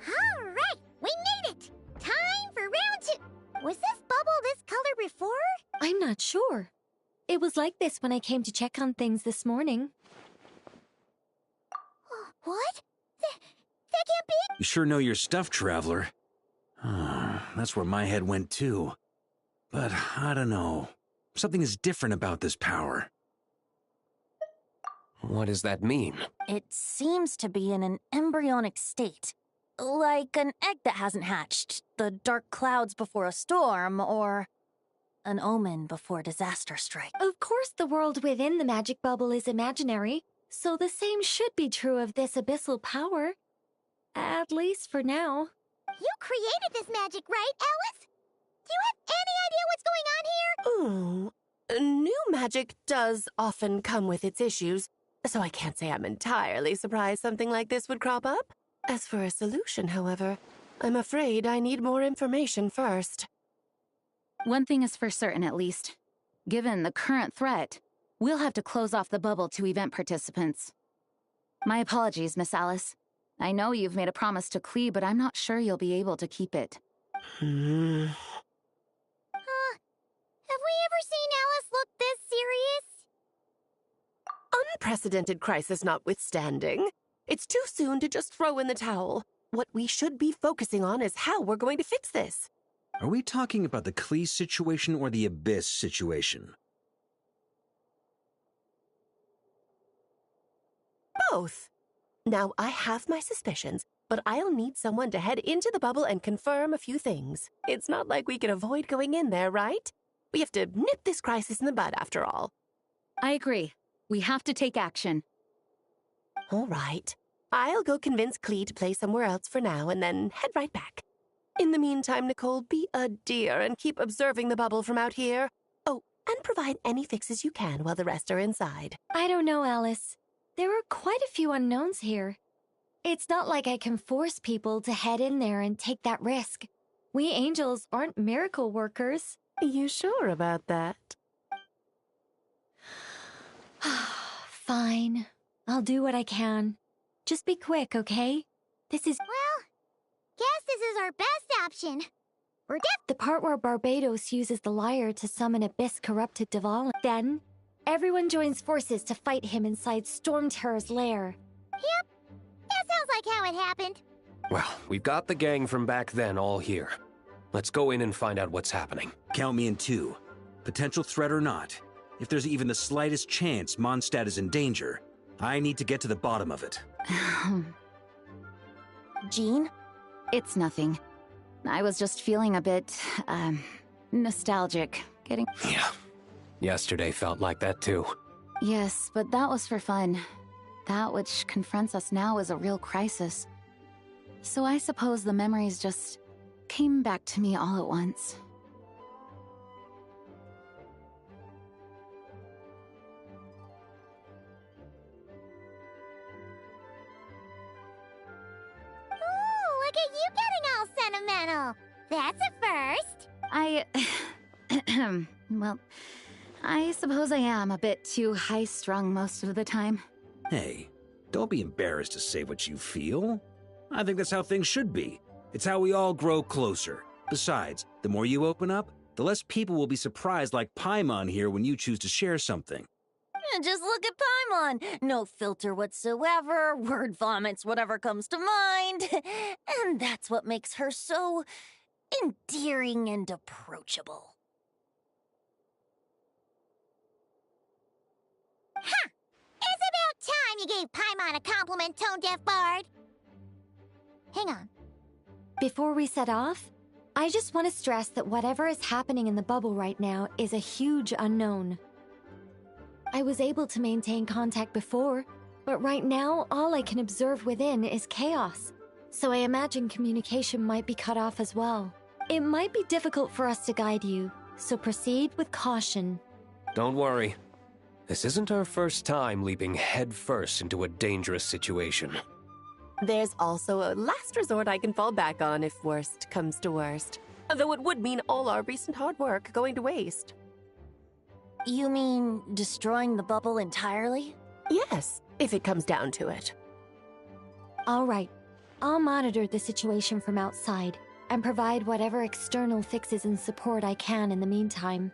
Alright, we made it! Time for round 2! Was this bubble this color before? I'm not sure. It was like this when I came to check on things this morning. What? That can't be! You sure know your stuff, Traveler. That's where my head went too. But I don't know. Something is different about this power. What does that mean? It seems to be in an embryonic state. Like an egg that hasn't hatched, the dark clouds before a storm, or an omen before disaster strikes. Of course the world within the magic bubble is imaginary, so the same should be true of this abyssal power. At least for now. You created this magic, right, Alice? Do you have any idea what's going on here? Ooh, new magic does often come with its issues, so I can't say I'm entirely surprised something like this would crop up. As for a solution, however, I'm afraid I need more information first. One thing is for certain, at least. Given the current threat, we'll have to close off the bubble to event participants. My apologies, Miss Alice. I know you've made a promise to Klee, but I'm not sure you'll be able to keep it. Have we ever seen Alice look this serious? Unprecedented crisis notwithstanding, it's too soon to just throw in the towel. What we should be focusing on is how we're going to fix this. Are we talking about the Klee situation or the Abyss situation? Both. Now, I have my suspicions, but I'll need someone to head into the bubble and confirm a few things. It's not like we can avoid going in there, right? We have to nip this crisis in the bud, after all. I agree. We have to take action. All right. I'll go convince Klee to play somewhere else for now and then head right back. In the meantime, Nicole, be a dear and keep observing the bubble from out here. Oh, and provide any fixes you can while the rest are inside. I don't know, Alice. There are quite a few unknowns here. It's not like I can force people to head in there and take that risk. We angels aren't miracle workers. You sure about that? Fine. I'll do what I can. Just be quick, okay? This is... Well, guess this is our best option. We're the part where Barbados uses the lyre to summon Abyss corrupted Deval. Then, everyone joins forces to fight him inside Storm Terror's lair. Yep, that sounds like how it happened. Well, we've got the gang from back then all here. Let's go in and find out what's happening. Count me in too. Potential threat or not. If there's even the slightest chance Mondstadt is in danger, I need to get to the bottom of it. Jean? It's nothing. I was just feeling a bit, nostalgic. Yeah. Yesterday felt like that too. Yes, but that was for fun. That which confronts us now is a real crisis. So I suppose the memories just came back to me all at once. Ooh, look at you getting all sentimental. That's a first. Well, I suppose I am a bit too high-strung most of the time. Hey, don't be embarrassed to say what you feel. I think that's how things should be. It's how we all grow closer. Besides, the more you open up, the less people will be surprised like Paimon here when you choose to share something. Just look at Paimon. No filter whatsoever, word vomits whatever comes to mind. And that's what makes her so endearing and approachable. gave Paimon a compliment, tone-deaf bard. Hang on. Before we set off, I just want to stress that whatever is happening in the bubble right now is a huge unknown. I was able to maintain contact before, but right now all I can observe within is chaos. So I imagine communication might be cut off as well. It might be difficult for us to guide you, so proceed with caution. Don't worry. This isn't our first time leaping headfirst into a dangerous situation. There's also a last resort I can fall back on if worst comes to worst. Though it would mean all our recent hard work going to waste. You mean destroying the bubble entirely? Yes, if it comes down to it. All right, I'll monitor the situation from outside and provide whatever external fixes and support I can in the meantime.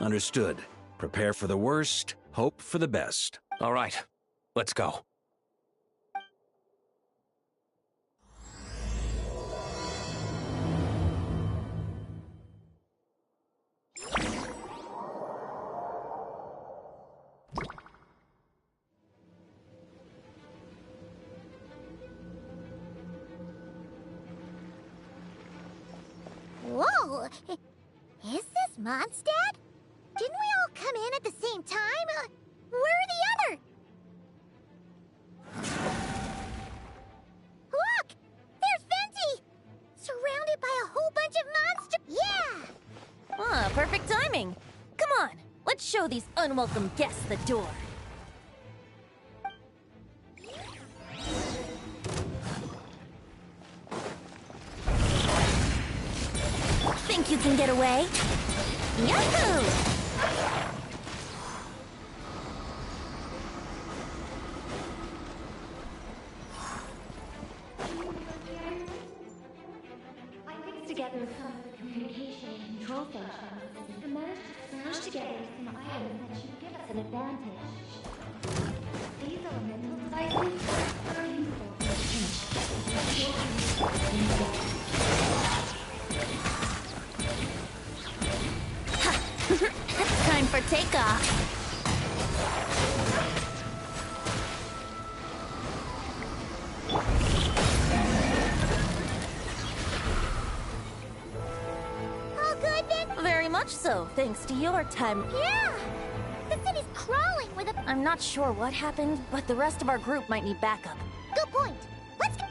Understood. Prepare for the worst, hope for the best. All right, let's go. Whoa! Is this Mondstadt? Didn't we all come in at the same time? Where are the other? Look! There's Venti! Surrounded by a whole bunch of monsters. Yeah! Ah, perfect timing. Come on, let's show these unwelcome guests the door. Think you can get away? Yahoo! I put together some of the communication and control functions and managed to smash together some items that should give us an advantage. These elemental devices are useful Time for takeoff. All good, then? Very much so, thanks to your time. Yeah! The city's crawling with a... I'm not sure what happened, but the rest of our group might need backup. Good point. Let's go.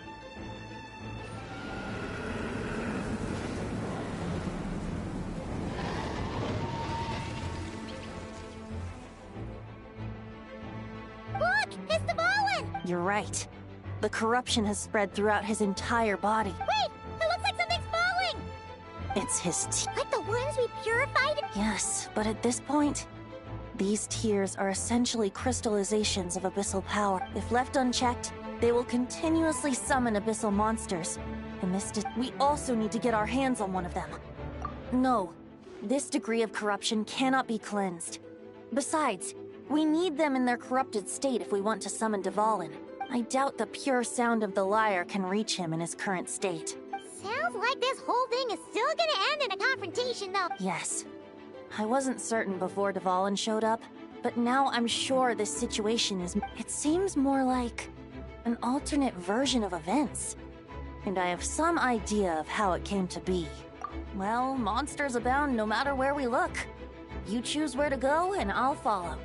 Look! It's the Bowen! You're right. The corruption has spread throughout his entire body. Wait! It looks like something's falling! It's his tears. Like the ones we purified? Yes, but at this point, these tears are essentially crystallizations of abyssal power. If left unchecked, they will continuously summon abyssal monsters. And we also need to get our hands on one of them. No, this degree of corruption cannot be cleansed. Besides, we need them in their corrupted state if we want to summon Dvalin. I doubt the pure sound of the lyre can reach him in his current state. Sounds like this whole thing is still gonna end in a confrontation, though. Yes. I wasn't certain before Dvalin showed up, but now I'm sure this situation is... It seems more like an alternate version of events. And I have some idea of how it came to be. Well, monsters abound no matter where we look. You choose where to go, and I'll follow.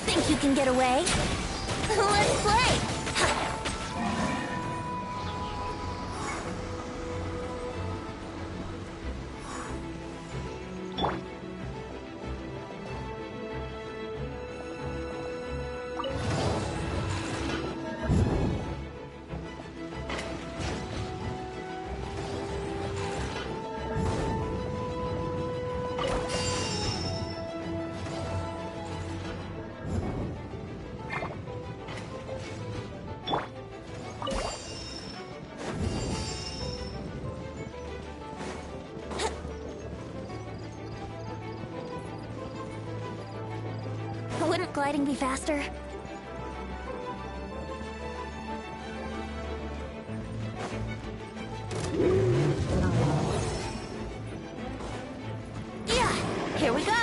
Think you can get away? Let's play! gliding be faster? Yeah, here we go!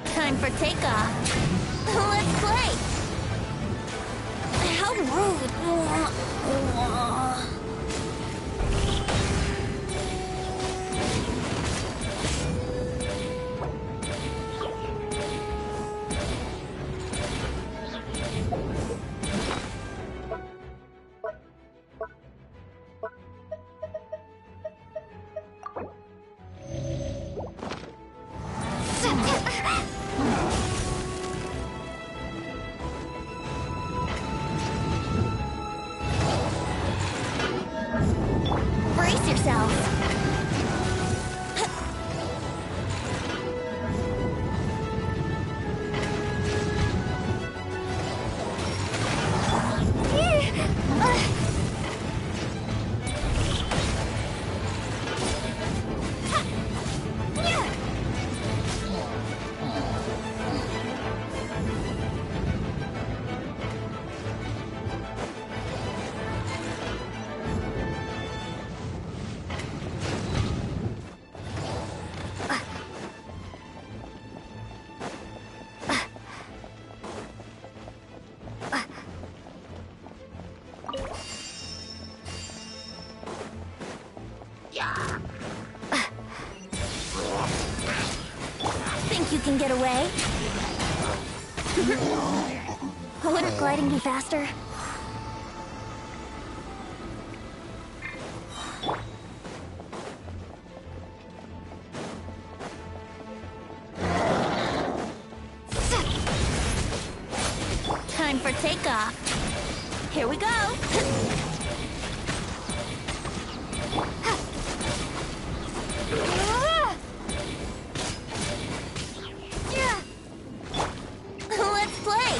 Time for takeoff. Let's play! How rude! Brace yourself! Think you can get away? Wouldn't gliding be faster? Time for takeoff. Here we go. Let's play.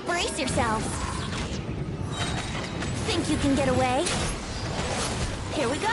Brace yourselves. Think you can get away? Here we go.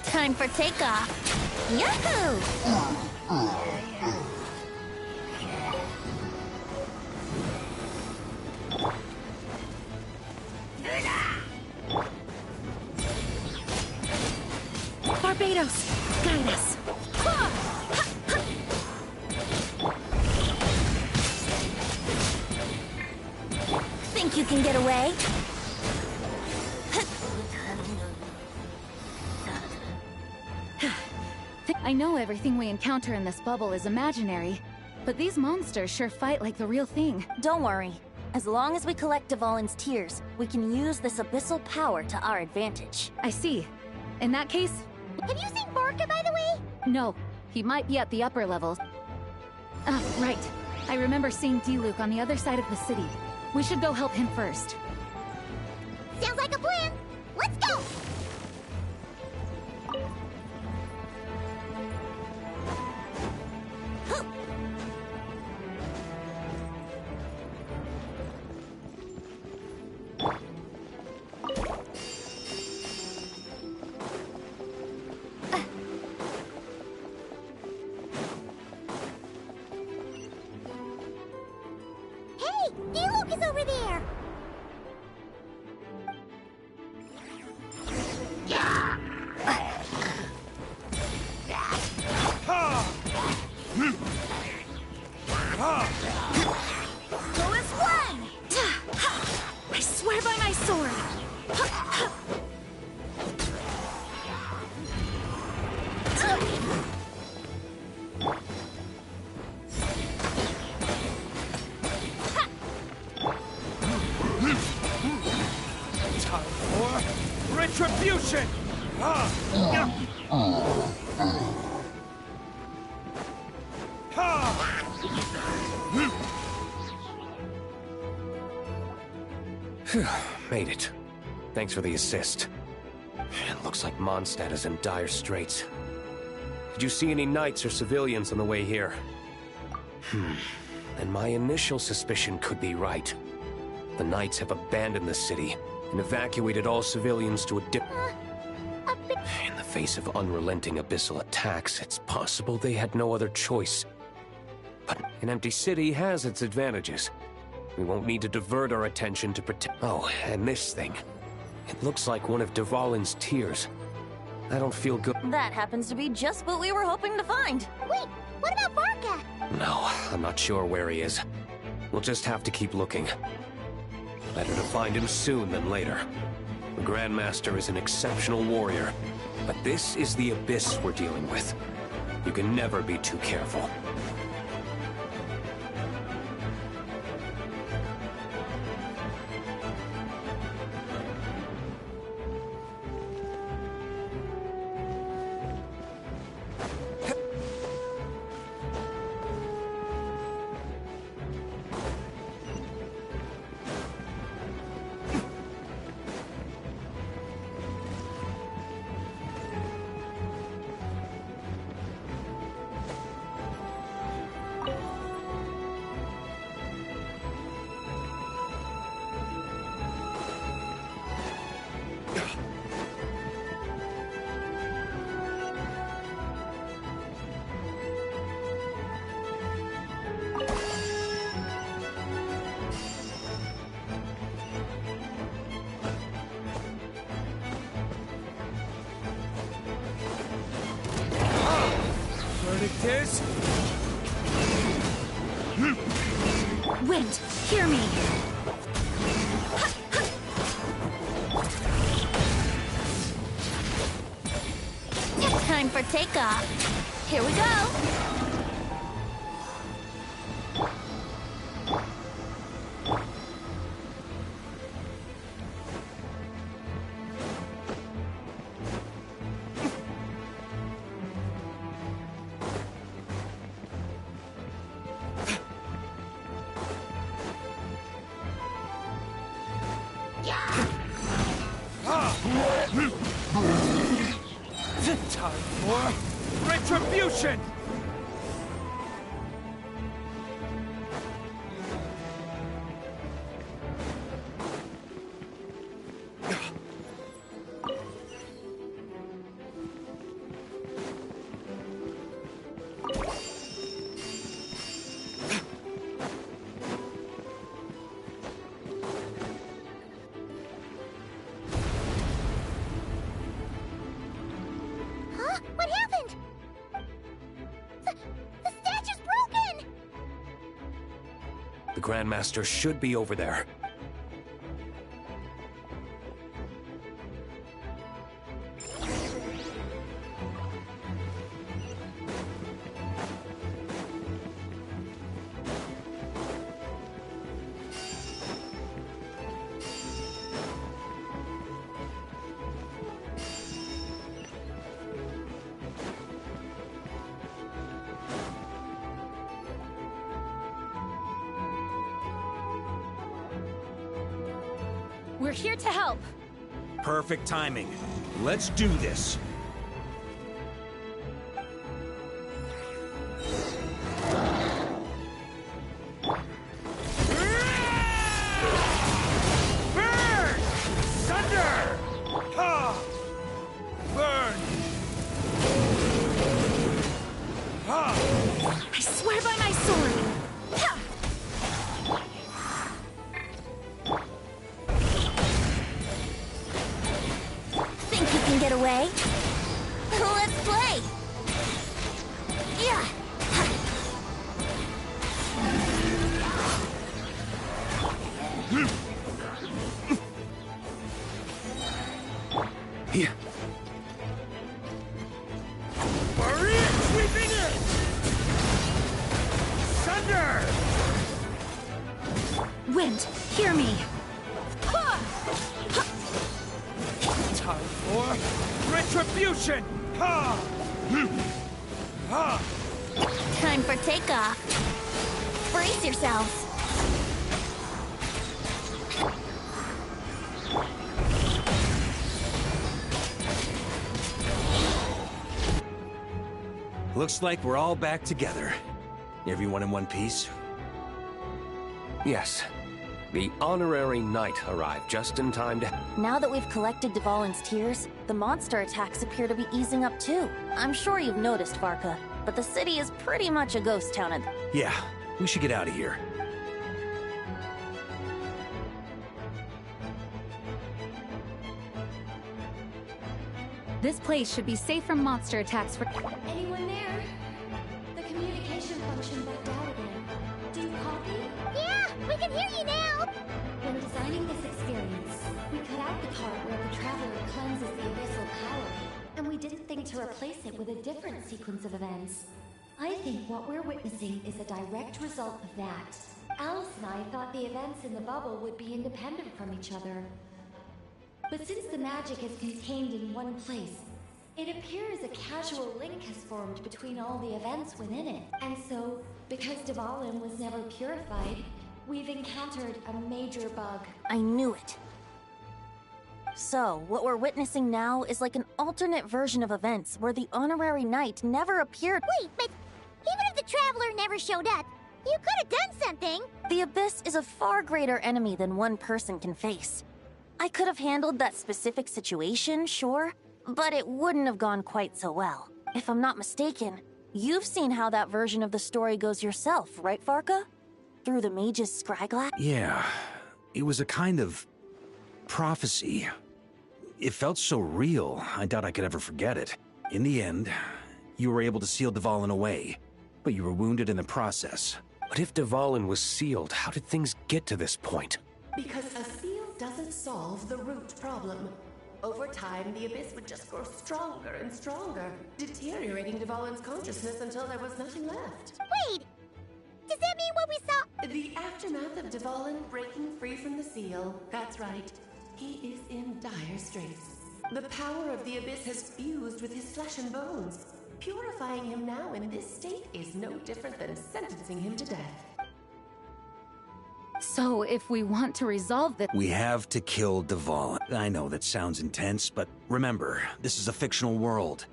Time for takeoff. Yahoo! Barbados, guide us. Think you can get away? I know everything we encounter in this bubble is imaginary, but these monsters sure fight like the real thing. Don't worry. As long as we collect Dvalin's tears, we can use this abyssal power to our advantage. I see. In that case, Have you seen Barca, by the way? no. He might be at the upper levels. Ah, right. I remember seeing D-Luke on the other side of the city. We should go help him first. Sounds like a plan. Let's go! Hey, D-Luke is over there! Go as one! I swear by my sword. Time for retribution! Made it. Thanks for the assist. It looks like Mondstadt is in dire straits. Did you see any knights or civilians on the way here? And my initial suspicion could be right. The knights have abandoned the city and evacuated all civilians to a In the face of unrelenting abyssal attacks, it's possible they had no other choice. But an empty city has its advantages. We won't need to divert our attention to protect. Oh, and this thing. It looks like one of Dvalin's tears. I don't feel good. That happens to be just what we were hoping to find. Wait, what about Barca? No, I'm not sure where he is. We'll just have to keep looking. Better to find him soon than later. The Grandmaster is an exceptional warrior, but this is the abyss we're dealing with. You can never be too careful. Verdict is... Wind, hear me. Time for takeoff. Here we go. Time for retribution! Huh? Grandmaster should be over there. We're here to help. Perfect timing. Let's do this. Burn! Thunder! Ha! Burn! Ha! I swear by my sword. Ha! Think you can get away? Let's play! Yeah! Yeah. Maria sweeping in! Thunder! Wind, hear me. Ha! Time for retribution! Ha! Ha! Time for takeoff. Brace yourselves. Looks like we're all back together. Everyone in one piece? Yes. The honorary knight arrived just in time to... Now that we've collected Dvalin's tears, the monster attacks appear to be easing up too. I'm sure you've noticed, Varka, but the city is pretty much a ghost town at... Yeah, we should get out of here. This place should be safe from monster attacks for... Anyone there? The communication function went out again. Do you copy? Yeah, we can hear you now! When designing this experience, we cut out the part where the traveler cleanses the abyssal power, and we didn't think to replace it with a different sequence of events. I think what we're witnessing is a direct result of that. Alice and I thought the events in the bubble would be independent from each other. But since the magic is contained in one place, it appears a casual link has formed between all the events within it. And so, because Dvalin was never purified, we've encountered a major bug. I knew it. So, what we're witnessing now is like an alternate version of events where the honorary knight never appeared. Wait, but even if the Traveler never showed up, you could have done something! The Abyss is a far greater enemy than one person can face. I could have handled that specific situation, sure, but it wouldn't have gone quite so well. If I'm not mistaken, you've seen how that version of the story goes yourself, right, Varka? Through the mage's scryglass? Yeah, it was a kind of prophecy. It felt so real, I doubt I could ever forget it. In the end, you were able to seal Dvalin away, but you were wounded in the process. But if Dvalin was sealed, how did things get to this point? Because a seal doesn't solve the root problem. Over time, the Abyss would just grow stronger and stronger, deteriorating Dvalin's consciousness until there was nothing left. Wait! Does that mean what we saw? The aftermath of Dvalin breaking free from the seal. That's right. He is in dire straits. The power of the Abyss has fused with his flesh and bones. Purifying him now in this state is no different than sentencing him to death. So, if we want to resolve this... We have to kill Dvalin. I know that sounds intense, but remember, this is a fictional world.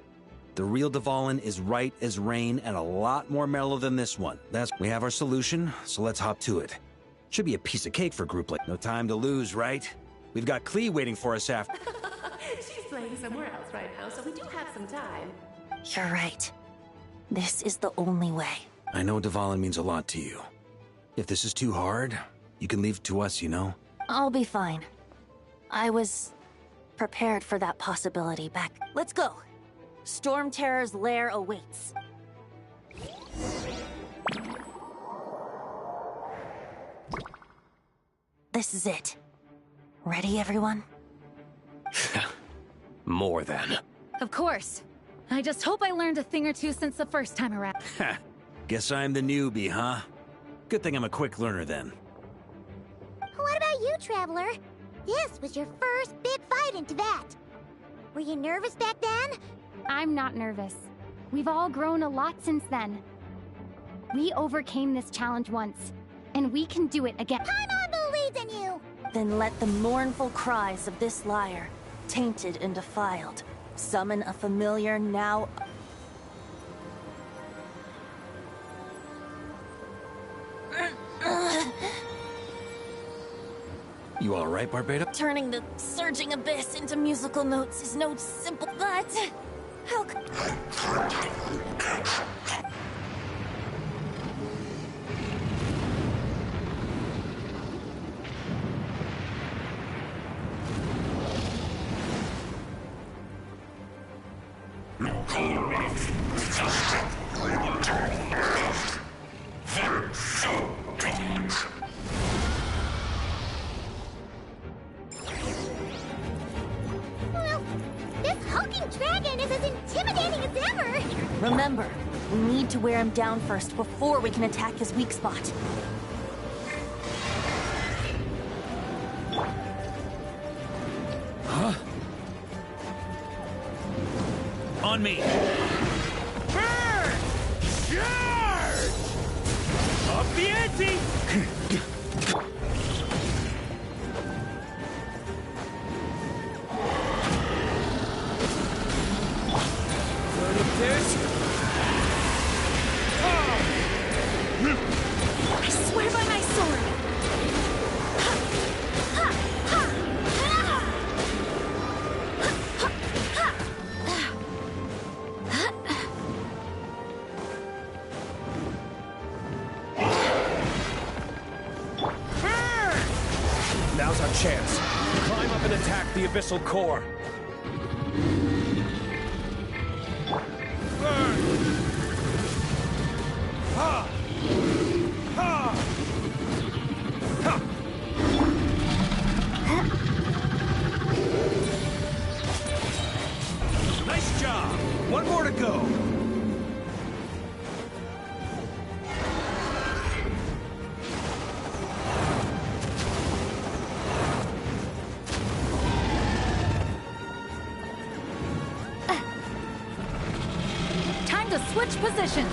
The real Dvalin is right as rain and a lot more mellow than this one. We have our solution, so let's hop to it. Should be a piece of cake for a group like... No time to lose, right? We've got Klee waiting for us after... She's playing somewhere else right now, so we do have some time. You're right. This is the only way. I know Dvalin means a lot to you. If this is too hard, you can leave it to us, you know? I'll be fine. I was prepared for that possibility back. Let's go. Storm Terror's lair awaits. This is it. Ready, everyone? More than. Of course. I just hope I learned a thing or two since the first time around. Ha! Guess I'm the newbie, huh? Good thing I'm a quick learner then. What about you, Traveler? This was your first big fight in Tibet. Were you nervous back then? I'm not nervous. We've all grown a lot since then. We overcame this challenge once, and we can do it again. Paimon believes in you! Then let the mournful cries of this lyre, tainted and defiled, summon a familiar now... You alright, Barbada? Turning the surging abyss into musical notes is no simple... But... How c- Well, this hulking dragon is as intimidating as ever! Remember, we need to wear him down first before we can attack his weak spot. On me! Burn! Charge! Up the ante! Learn of this? I swear by my sword! Now's our chance. Climb up and attack the abyssal core. Burn! Ha! Ha! Ha! Nice job! One more to go! Time to switch positions.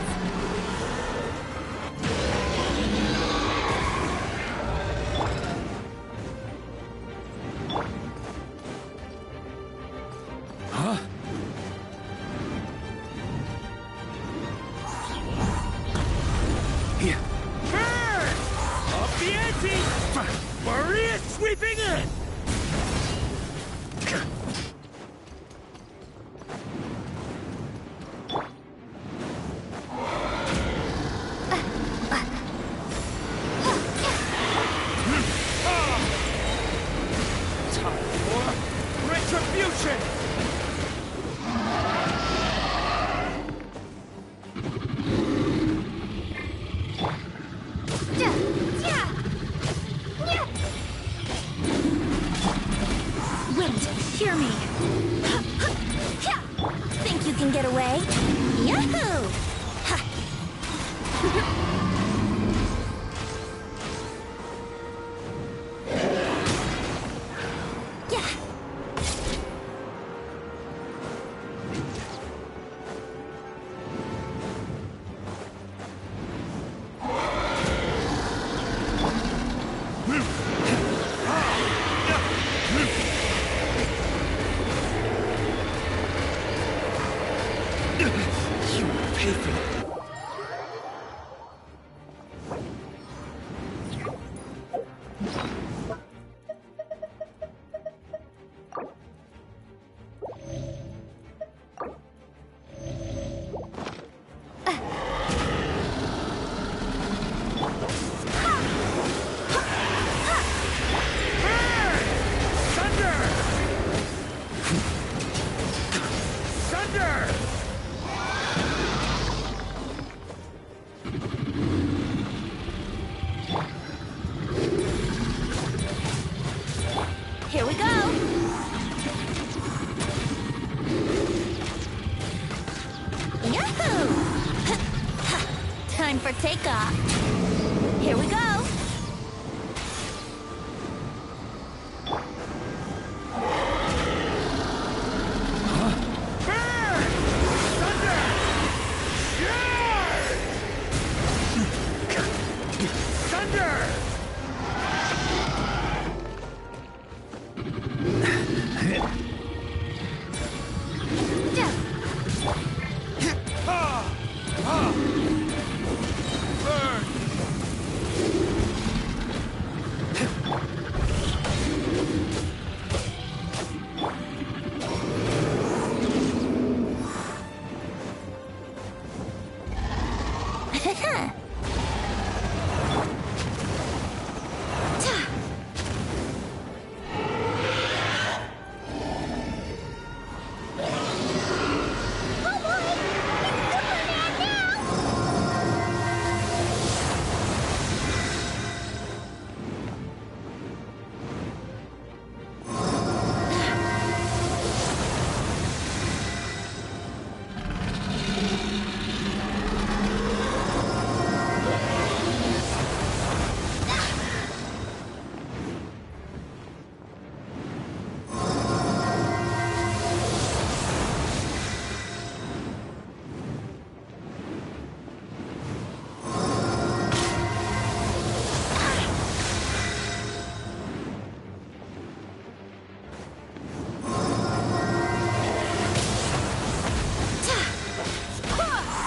Burn! Up the ante! Maria sweeping in! Time for retribution! Wait, hear me. Think you can get away? Yahoo! Yeah. Here we go! Yahoo! Time for takeoff. Here we go!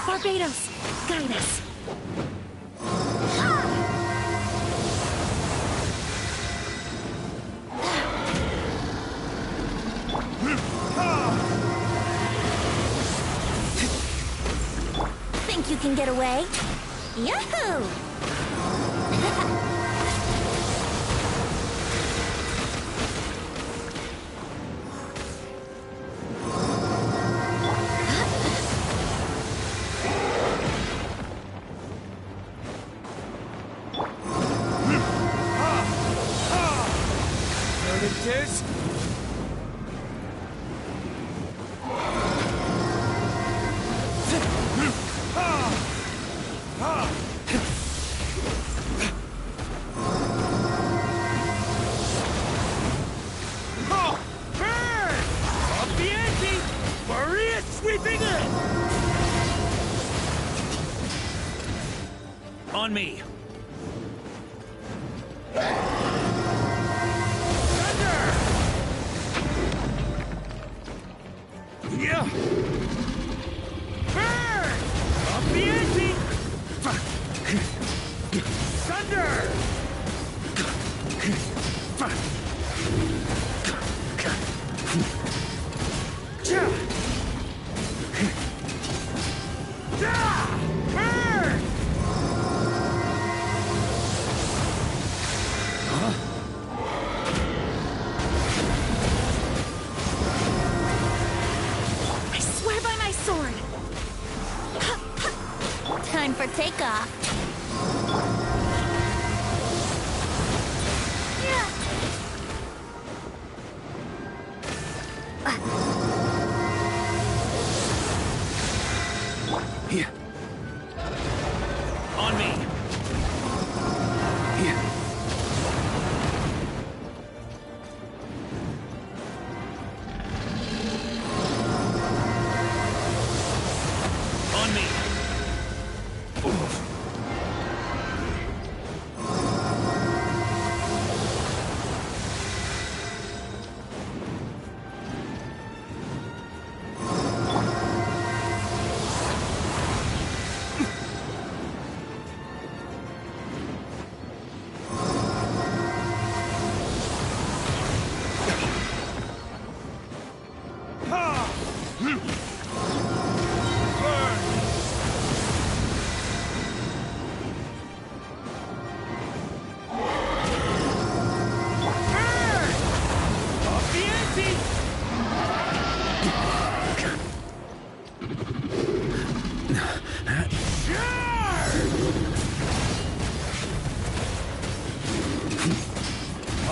Barbados, guide us. Think you can get away? Yahoo! On me. Yeah. Burn! Up the ante! Thunder! Burn! I swear by my sword. Time for takeoff. Here. On me. Here. On me.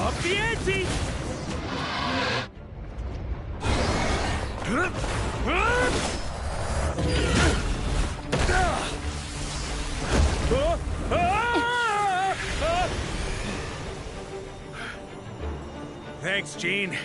Up the ante! Thanks, Gene.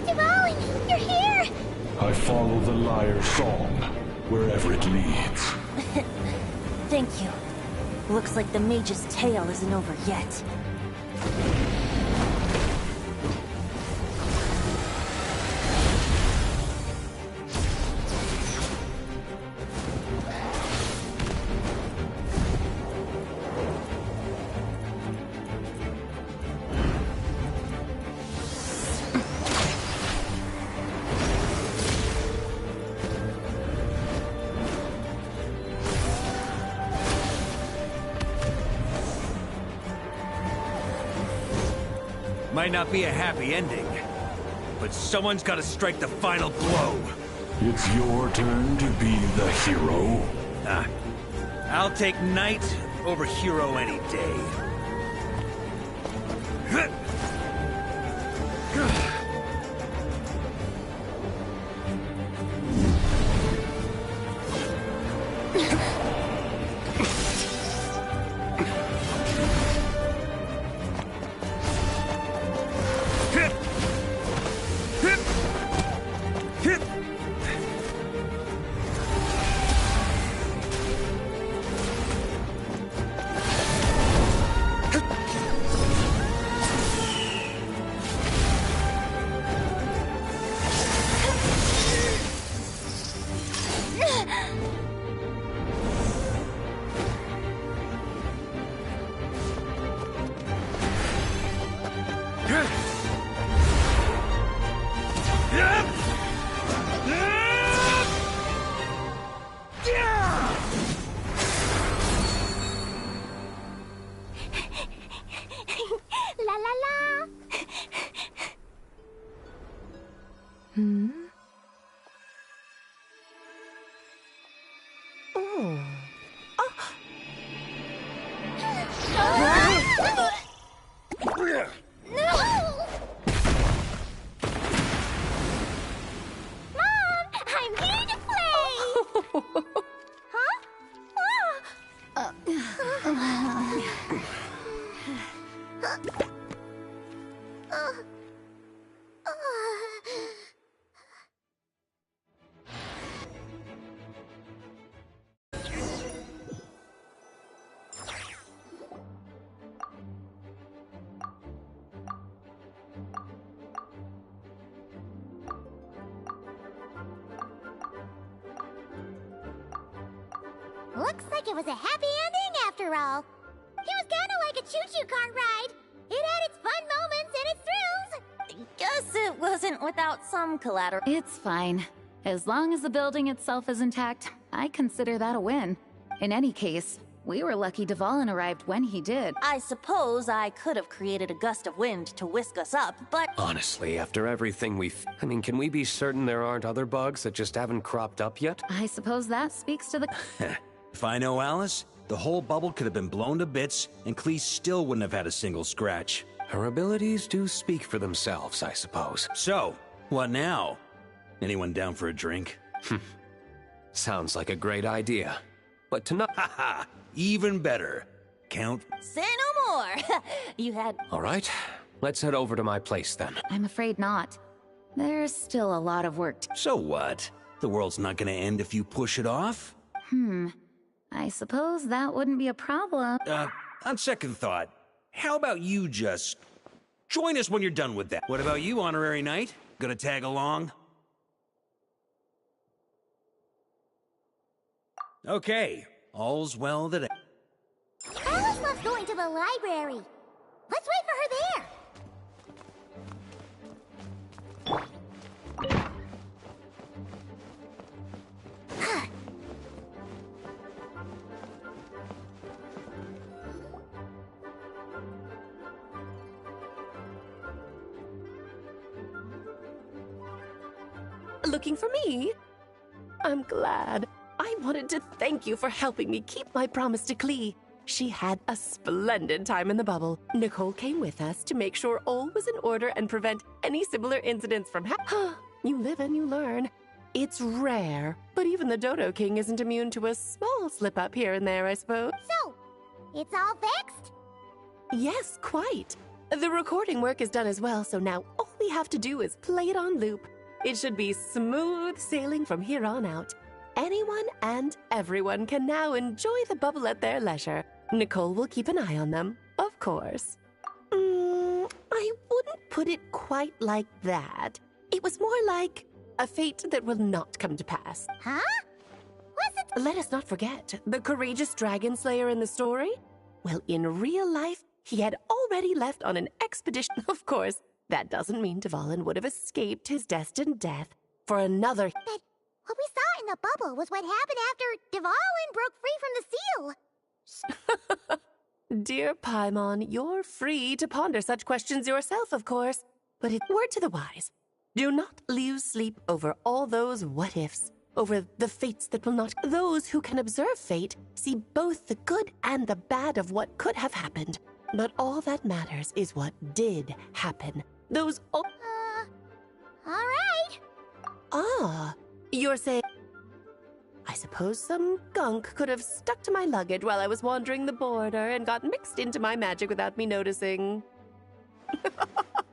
Devouring, you're here! I follow the lyre's song, wherever it leads. Thank you. Looks like the mage's tale isn't over yet. Might not be a happy ending, but someone's got to strike the final blow. It's your turn to be the hero. I'll take knight over hero any day. La la la! I'm here to play! Huh? Looks like it was a happy ending after all. It was kinda like a choo-choo cart ride. It had its fun moments and its thrills. Guess it wasn't without some collateral. It's fine. As long as the building itself is intact, I consider that a win. In any case, we were lucky Dvalin arrived when he did. I suppose I could have created a gust of wind to whisk us up, but Honestly, after everything I mean, can we be certain there aren't other bugs that just haven't cropped up yet? I suppose that speaks to the... If I know Alice, the whole bubble could have been blown to bits, and Clee still wouldn't have had a single scratch. Her abilities do speak for themselves, I suppose. So, what now? Anyone down for a drink? Sounds like a great idea. But tonight... Haha! Even better. Count. say no more. You had... All right, let's head over to my place then. I'm afraid not. There's still a lot of work to... So what? The world's not gonna end if you push it off? I suppose that wouldn't be a problem. On second thought, how about you just join us when you're done with that? What about you, Honorary Knight? Gonna tag along? Okay, all's well that... Alice loves going to the library. Let's wait for her there. Looking for me? I'm glad. I wanted to thank you for helping me keep my promise to Klee. She had a splendid time in the bubble. Nicole came with us to make sure all was in order and prevent any similar incidents from happening. You live and you learn. It's rare, but even the Dodo King isn't immune to a small slip-up here and there, I suppose. So, it's all fixed? Yes, quite. The recording work is done as well, so now all we have to do is play it on loop. It should be smooth sailing from here on out. Anyone and everyone can now enjoy the bubble at their leisure. Nicole will keep an eye on them, of course. I wouldn't put it quite like that. It was more like a fate that will not come to pass. Huh? What's it? Let us not forget the courageous dragon slayer in the story. Well, in real life, he had already left on an expedition. Of course, that doesn't mean Dvalin would have escaped his destined death for another. But what we saw in the bubble was what happened after Dvalin broke free from the seal. Dear Paimon, you're free to ponder such questions yourself, of course. But word to the wise. Do not lose sleep over all those what-ifs, over the fates that will not. Those who can observe fate see both the good and the bad of what could have happened. But all that matters is what did happen. Those... all right. Ah, you're saying... I suppose some gunk could have stuck to my luggage while I was wandering the border and got mixed into my magic without me noticing.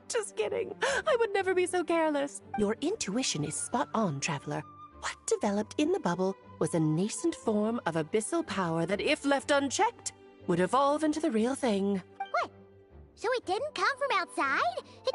Just kidding. I would never be so careless. Your intuition is spot on, Traveler. What developed in the bubble was a nascent form of abyssal power that, if left unchecked, would evolve into the real thing. What? So it didn't come from outside?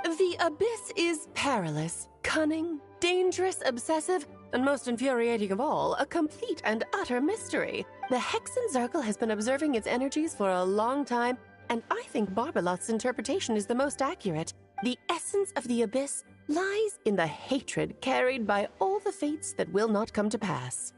The abyss is perilous, cunning, dangerous, obsessive, and most infuriating of all, a complete and utter mystery. The Hexen Circle has been observing its energies for a long time, and I think Barbalot's interpretation is the most accurate. The essence of the abyss lies in the hatred carried by all the fates that will not come to pass.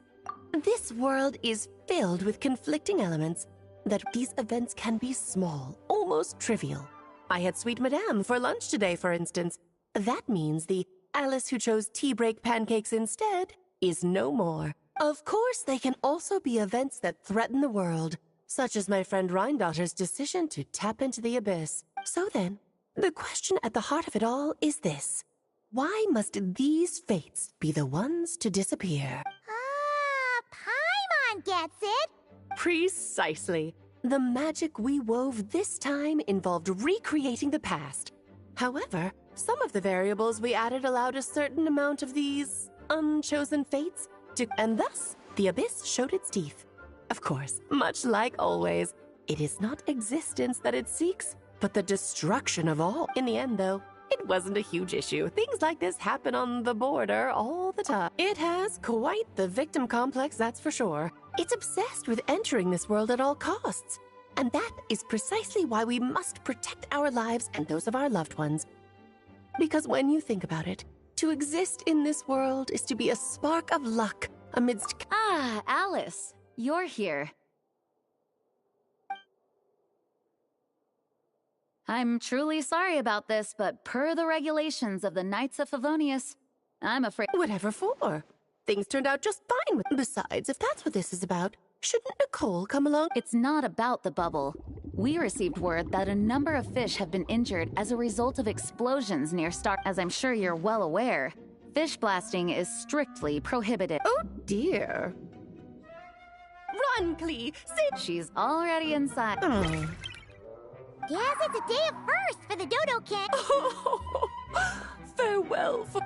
This world is filled with conflicting elements, that these events can be small, almost trivial. I had Sweet Madame for lunch today, for instance. That means the Alice who chose tea break pancakes instead is no more. Of course, they can also be events that threaten the world, such as my friend Rhindotter's decision to tap into the abyss. So then, the question at the heart of it all is this. Why must these fates be the ones to disappear? Paimon gets it. Precisely. The magic we wove this time involved recreating the past. However, some of the variables we added allowed a certain amount of these unchosen fates to... And thus, the abyss showed its teeth. Of course, much like always, it is not existence that it seeks, but the destruction of all. In the end, though, it wasn't a huge issue. Things like this happen on the border all the time. It has quite the victim complex, that's for sure. It's obsessed with entering this world at all costs. And that is precisely why we must protect our lives and those of our loved ones. Because when you think about it, to exist in this world is to be a spark of luck amidst... Ah, Alice, you're here. I'm truly sorry about this, but per the regulations of the Knights of Favonius, I'm afraid... Whatever for. Things turned out just fine with... Besides, if that's what this is about, shouldn't Nicole come along? It's not about the bubble. We received word that a number of fish have been injured as a result of explosions near Star... As I'm sure you're well aware, fish blasting is strictly prohibited. Oh dear. Run, Klee! Sit! She's already inside. Guess it's a day of first for the Dodo King. Farewell for...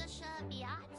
Biatch?